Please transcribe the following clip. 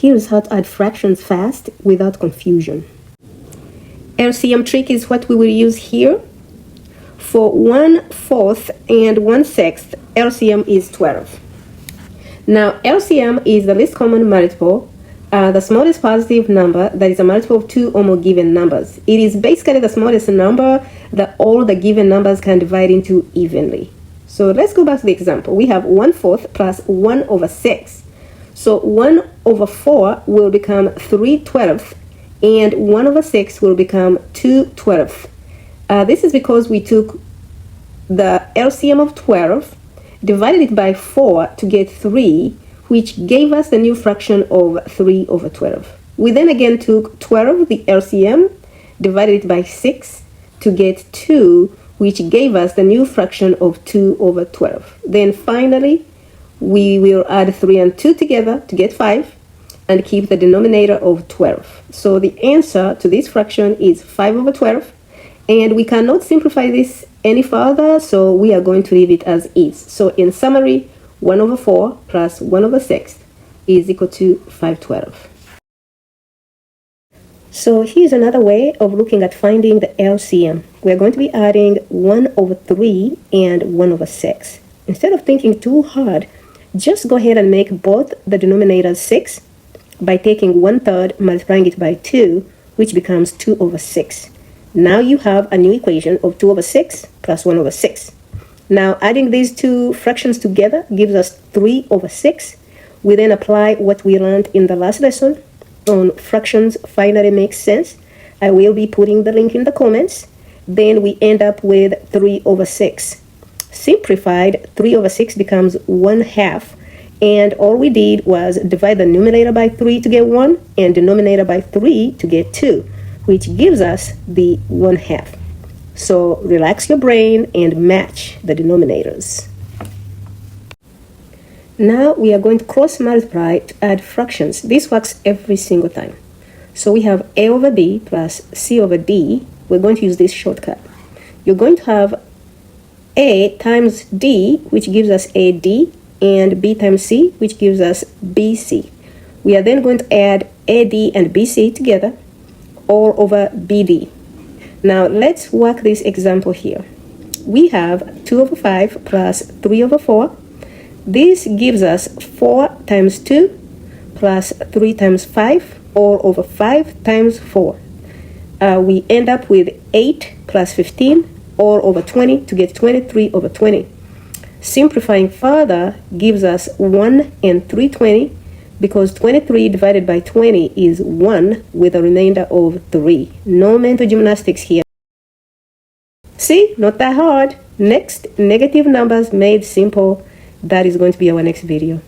here's how to add fractions fast without confusion. LCM trick is what we will use here. For 1/4 and 1/6, LCM is 12. Now, LCM is the least common multiple, the smallest positive number that is a multiple of two or more given numbers. It is basically the smallest number that all the given numbers can divide into evenly. So let's go back to the example. We have 1/4 plus 1/6. So 1/4 will become 3/12, and 1/6 will become 2/12. This is because we took the LCM of 12, divided it by 4 to get 3, which gave us the new fraction of 3/12. We then again took 12, the LCM, divided it by 6 to get 2, which gave us the new fraction of 2/12. Then finally, we will add 3 and 2 together to get 5 and keep the denominator of 12. So the answer to this fraction is 5/12, and we cannot simplify this any further, so we are going to leave it as is. So in summary, 1/4 plus 1/6 is equal to 5/12. So here's another way of looking at finding the LCM. We're going to be adding 1/3 and 1/6. Instead of thinking too hard, just go ahead and make both the denominators 6 by taking 1/3, multiplying it by 2, which becomes 2/6. Now you have a new equation of 2/6 plus 1/6. Now adding these two fractions together gives us 3/6. We then apply what we learned in the last lesson on fractions finally makes sense. I will be putting the link in the comments. Then we end up with 3/6. Simplified, 3/6 becomes 1/2. And all we did was divide the numerator by 3 to get 1 and denominator by 3 to get 2, which gives us the 1/2. So relax your brain and match the denominators. Now we are going to cross multiply to add fractions. This works every single time. So we have a over b plus c over d. We're going to use this shortcut. You're going to have a times d, which gives us ad, and b times c, which gives us bc. We are then going to add ad and bc together, all over bd. Now let's work this example here. We have 2/5 plus 3/4. This gives us 4 times 2 plus 3 times 5, all over 5 times 4. We end up with 8 plus 15, all over 20 to get 23/20. Simplifying further gives us 1 and 3/20, because 23 divided by 20 is 1 with a remainder of 3. No mental gymnastics here. See, not that hard. Next, negative numbers made simple. That is going to be our next video.